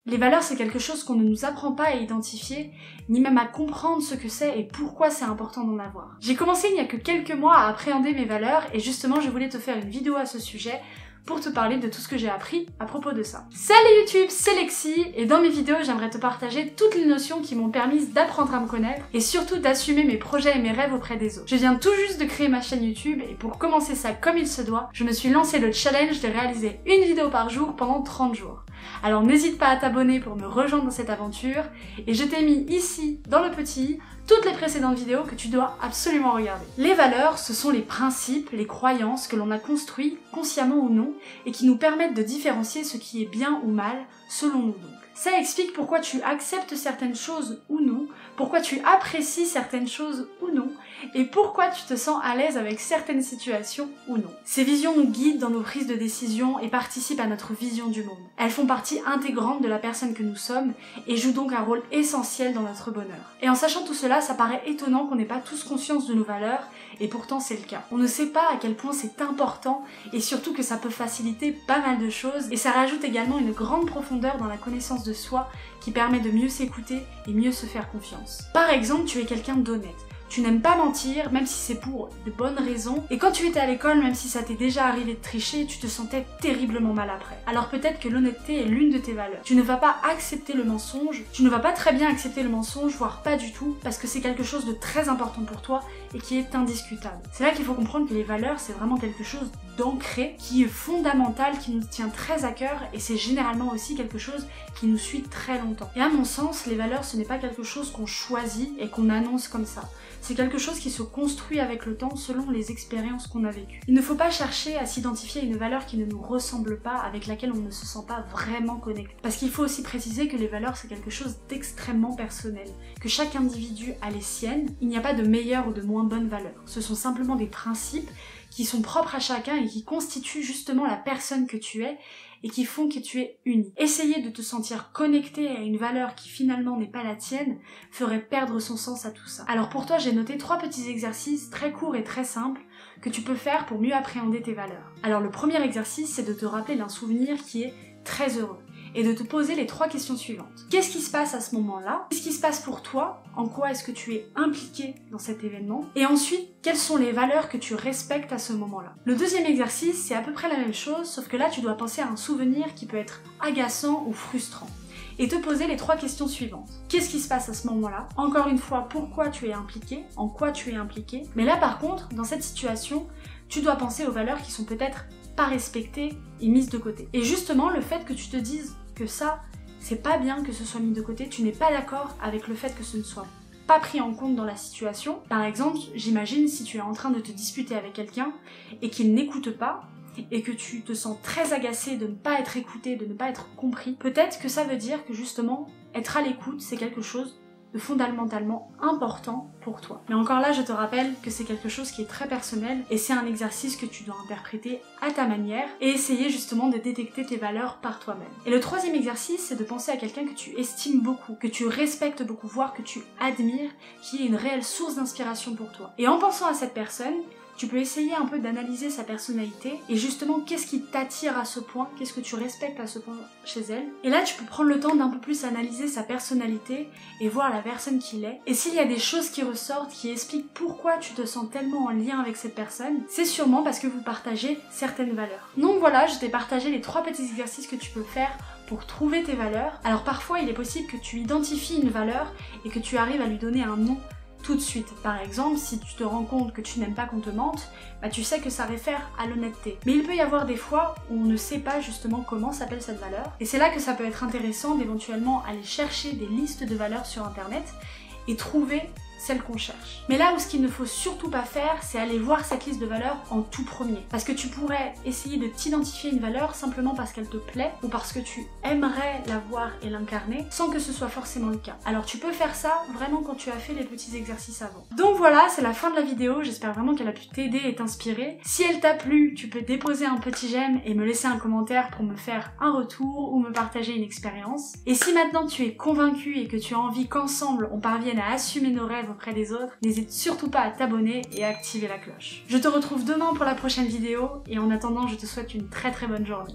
Les valeurs, c'est quelque chose qu'on ne nous apprend pas à identifier, ni même à comprendre ce que c'est et pourquoi c'est important d'en avoir. J'ai commencé il n'y a que quelques mois à appréhender mes valeurs et justement je voulais te faire une vidéo à ce sujet pour te parler de tout ce que j'ai appris à propos de ça. Salut YouTube, c'est Lexi et dans mes vidéos j'aimerais te partager toutes les notions qui m'ont permis d'apprendre à me connaître et surtout d'assumer mes projets et mes rêves auprès des autres. Je viens tout juste de créer ma chaîne YouTube et pour commencer ça comme il se doit, je me suis lancé le challenge de réaliser une vidéo par jour pendant 30 jours. Alors n'hésite pas à t'abonner pour me rejoindre dans cette aventure et je t'ai mis ici, dans le petit i, toutes les précédentes vidéos que tu dois absolument regarder. Les valeurs, ce sont les principes, les croyances que l'on a construits, consciemment ou non, et qui nous permettent de différencier ce qui est bien ou mal, selon nous donc. Ça explique pourquoi tu acceptes certaines choses ou non, pourquoi tu apprécies certaines choses ou non, et pourquoi tu te sens à l'aise avec certaines situations ou non. Ces visions nous guident dans nos prises de décision et participent à notre vision du monde. Elles font partie intégrante de la personne que nous sommes et jouent donc un rôle essentiel dans notre bonheur. Et en sachant tout cela, ça paraît étonnant qu'on n'ait pas tous conscience de nos valeurs, et pourtant c'est le cas. On ne sait pas à quel point c'est important, et surtout que ça peut faciliter pas mal de choses, et ça rajoute également une grande profondeur dans la connaissance de soi qui permet de mieux s'écouter et mieux se faire confiance. Par exemple, tu es quelqu'un d'honnête. Tu n'aimes pas mentir, même si c'est pour de bonnes raisons. Et quand tu étais à l'école, même si ça t'est déjà arrivé de tricher, tu te sentais terriblement mal après. Alors peut-être que l'honnêteté est l'une de tes valeurs. Tu ne vas pas accepter le mensonge, tu ne vas pas très bien accepter le mensonge, voire pas du tout, parce que c'est quelque chose de très important pour toi et qui est indiscutable. C'est là qu'il faut comprendre que les valeurs, c'est vraiment quelque chose d'ancré, qui est fondamental, qui nous tient très à cœur, et c'est généralement aussi quelque chose qui nous suit très longtemps. Et à mon sens, les valeurs, ce n'est pas quelque chose qu'on choisit et qu'on annonce comme ça. C'est quelque chose qui se construit avec le temps selon les expériences qu'on a vécues. Il ne faut pas chercher à s'identifier à une valeur qui ne nous ressemble pas, avec laquelle on ne se sent pas vraiment connecté. Parce qu'il faut aussi préciser que les valeurs c'est quelque chose d'extrêmement personnel, que chaque individu a les siennes, il n'y a pas de meilleure ou de moins bonne valeur. Ce sont simplement des principes qui sont propres à chacun et qui constituent justement la personne que tu es et qui font que tu es unique. Essayer de te sentir connecté à une valeur qui finalement n'est pas la tienne ferait perdre son sens à tout ça. Alors pour toi, j'ai noté 3 petits exercices très courts et très simples que tu peux faire pour mieux appréhender tes valeurs. Alors le premier exercice, c'est de te rappeler d'un souvenir qui est très heureux et de te poser les 3 questions suivantes. Qu'est-ce qui se passe à ce moment-là? Qu'est-ce qui se passe pour toi? En quoi est-ce que tu es impliqué dans cet événement? Et ensuite, quelles sont les valeurs que tu respectes à ce moment-là? Le deuxième exercice, c'est à peu près la même chose, sauf que là, tu dois penser à un souvenir qui peut être agaçant ou frustrant et te poser les 3 questions suivantes. Qu'est-ce qui se passe à ce moment-là? Encore une fois, pourquoi tu es impliqué? En quoi tu es impliqué? Mais là, par contre, dans cette situation, tu dois penser aux valeurs qui sont peut-être pas respectées et mises de côté. Et justement, le fait que tu te dises que ça, c'est pas bien que ce soit mis de côté, tu n'es pas d'accord avec le fait que ce ne soit pas pris en compte dans la situation. Par exemple, j'imagine si tu es en train de te disputer avec quelqu'un et qu'il n'écoute pas, et que tu te sens très agacé de ne pas être écouté, de ne pas être compris, peut-être que ça veut dire que justement, être à l'écoute, c'est quelque chose de fondamentalement important pour toi. Mais encore là, je te rappelle que c'est quelque chose qui est très personnel et c'est un exercice que tu dois interpréter à ta manière et essayer justement de détecter tes valeurs par toi-même. Et le troisième exercice, c'est de penser à quelqu'un que tu estimes beaucoup, que tu respectes beaucoup, voire que tu admires, qui est une réelle source d'inspiration pour toi. Et en pensant à cette personne, tu peux essayer un peu d'analyser sa personnalité et justement qu'est-ce qui t'attire à ce point, qu'est-ce que tu respectes à ce point chez elle. Et là tu peux prendre le temps d'un peu plus analyser sa personnalité et voir la personne qu'il est. Et s'il y a des choses qui ressortent, qui expliquent pourquoi tu te sens tellement en lien avec cette personne, c'est sûrement parce que vous partagez certaines valeurs. Donc voilà, je t'ai partagé les 3 petits exercices que tu peux faire pour trouver tes valeurs. Alors parfois il est possible que tu identifies une valeur et que tu arrives à lui donner un nom tout de suite. Par exemple, si tu te rends compte que tu n'aimes pas qu'on te mente, bah tu sais que ça réfère à l'honnêteté. Mais il peut y avoir des fois où on ne sait pas justement comment s'appelle cette valeur, et c'est là que ça peut être intéressant d'éventuellement aller chercher des listes de valeurs sur internet et trouver celle qu'on cherche. Mais là où ce qu'il ne faut surtout pas faire, c'est aller voir cette liste de valeurs en tout premier. Parce que tu pourrais essayer de t'identifier une valeur simplement parce qu'elle te plaît ou parce que tu aimerais la voir et l'incarner sans que ce soit forcément le cas. Alors tu peux faire ça vraiment quand tu as fait les petits exercices avant. Donc voilà, c'est la fin de la vidéo, j'espère vraiment qu'elle a pu t'aider et t'inspirer. Si elle t'a plu, tu peux déposer un petit j'aime et me laisser un commentaire pour me faire un retour ou me partager une expérience. Et si maintenant tu es convaincu et que tu as envie qu'ensemble on parvienne à assumer nos rêves auprès des autres, n'hésite surtout pas à t'abonner et à activer la cloche. Je te retrouve demain pour la prochaine vidéo et en attendant je te souhaite une très bonne journée.